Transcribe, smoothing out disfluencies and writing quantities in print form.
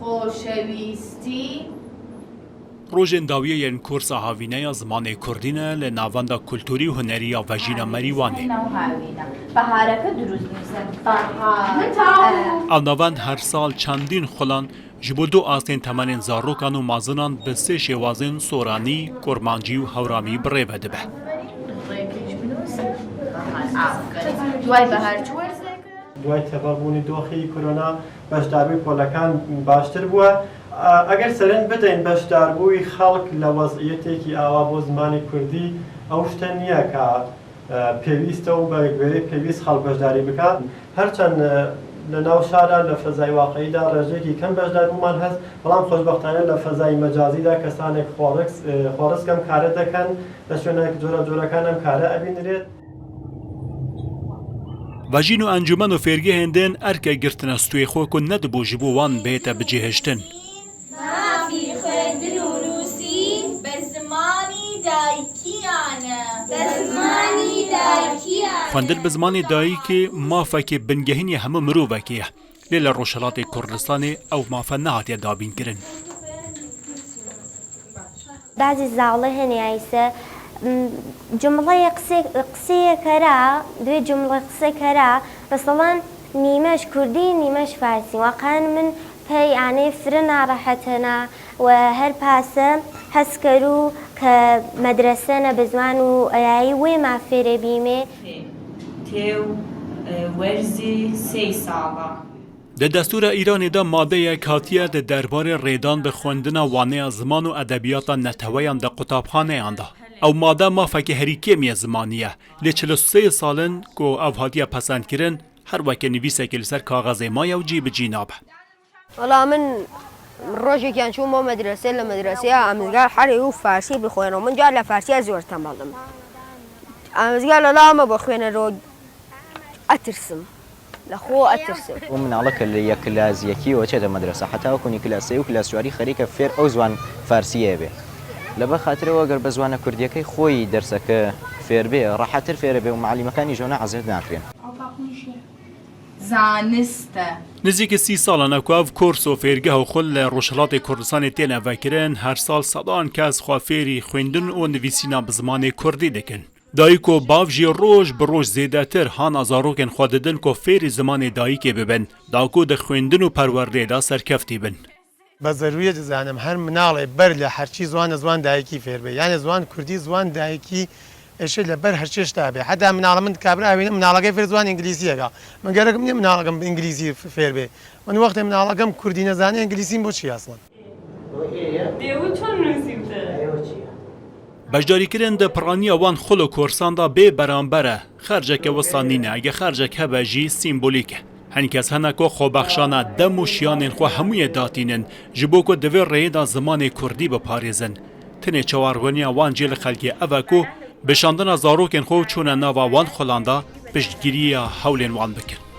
خۆشەویستی ڕۆژێن داویەیەن کورسە هاوینەیە زمانی کوردینە لە ناوەندە کولتوری و هونەری یا ڤەژینە مەریوانێ. بەهارەکە دروست نیسن ئەو ناوەند هەر ساڵ چەندین خوڵان ji bo du astên temenên zarokan û mazinan bi sê şêwazên soranî, kormancî û hewramî birêve dibe. دوای تێپەڕبوونی دۆخی کۆرۆنا بەشداربووی پۆلەکان باشتر بووە. ئەگەر سەرنج بدەین بەشداربووی خەڵک لە وەزعیەتێکی ئاوا بۆ زمانی کوردی ئەو شتە نییە کە پێویستە و بە گوێرەی پێویست خەڵک بەشداری بکات. هەرچەند لە ناو شارە لە فەزای واقعیدا ڕێژێکی کەم بەشداربوومان هەست، بەڵام خۆشبەختانە لە فەزای مەجازیدا کەسانێک خۆڕسکەم کارە دەکەن، لە شوێنێک جۆرە جۆرەکانم کارە ئەبینرێت. Vejîn û encûmen û fêrgehên erke girtine stûyê xwe ku nedibû ji bo wan bêhête bicêhiştin. Mafî xwendin û nûsî bi zimanî dayîkiyan e. Bi zimanî dayîkiyan. Xwendin bi zimanê dayîkê mafekê bingehînê hemû mirovekê ye. Lê li Rojhilatê Kurdistanê ew mafe nehatiye dabînkirin. بعضی زاڵە هەنیایسە جمڵەیە قسەیەکەرا دوێ جمڵە قسەکەرا بەسەڵان نیمەش کوردی نیمەش فارسی واقعاً من پێی یانەی فرە ناڕەحەتەنا و هەر پاسە هەستکەر و کە مەدرسە نە بە زوان و ئەیایی وێ مافێرە بیمێ تێو وەرزی سێ ساڵە. Di destûra Îranê de madeyek hatiye di derbarê rêdan bi xwendina waneya ziman û edebiyata neteweyan de qutabxaneyan da. Ew made mafekê herî kêmiye zimanî ye. Lê 43 salin ku ev hatiye pesendkirin, her weke nivîsekê li ser kaxezê maye û cîbicî nabe. وەڵام من ڕۆژێکیان چووم بۆ مەدرسە لە مەدرسەیە ئامۆزگار هەرێ و فارسی بخوێنەوە من جار لە فارسیە زۆر تەمەڵم. ئامۆزگار لەلاومە بۆ خوێنەرەوە ئەترسم. لەخۆ ئەترسم. و مناڵەکە لە یەک کلاس یەکیەوە چێتە مەدرسە هەتا وەکوونی کلاسی و کلاس چواری خەریکە فێر ئەو زوان فارسیە بێ. لەبەر خاترەوە گەر بە زوانە کوردیەکەی خۆی دەرسەکە فێر بێ ڕەحەتر فێرە بێ و معلیمەکانی ژۆنە حەزێت ناکرێن. زانستە. Nizîkî 30 salan ku ev kurs û fêrgeha xwe li Rojhilatê Kurdistanê tên vekirin, her sal sedan kes xwe fêrî xwendin û nivîsîna bi zimanê Kurdî dikin. Dayîk û bav jî roj bi roj zêdetir hana zarokên xwe didin ku fêrî zimanê dayîkê bibin, da ku di xwendin û perwerdeyê de serkeftî bin. بە ضرورەت دەزانم هەر مناڵێ بەر لە هەرچی زوانە زوان دایکی فێر بێ یانە زوان کوردی زوان دایکی ئێشە لە بەر هەرچێشتا بێ حتا مناڵە من کابراوێنە مناڵەکەی فێر زوان ئینگلیسیەکە من گەرەکەم نیە مناڵەکەم ئینگلیسی فێر بێ من وەختێ مناڵەکەم کوردی نەزانێ ئینگلیسیم بۆ چی ئاسڵن Beşdarîkirin di piraniya wan xul û korsan da bê beramber e. Xerceke wisa nîne, ege xercek hebe jî sîmbolîk e. Hin kes hene ku xwebexşana dem û şiyanên xwe hemûyê datînin ji bo ku divê rêyê da zimanê Kurdî biparêzin. Tinê çawarxweniya wan jê li xelkê ev e ku bişandina zarokên xwe û çûne nava wan xulan da piştgiriya hewlên wan bikin.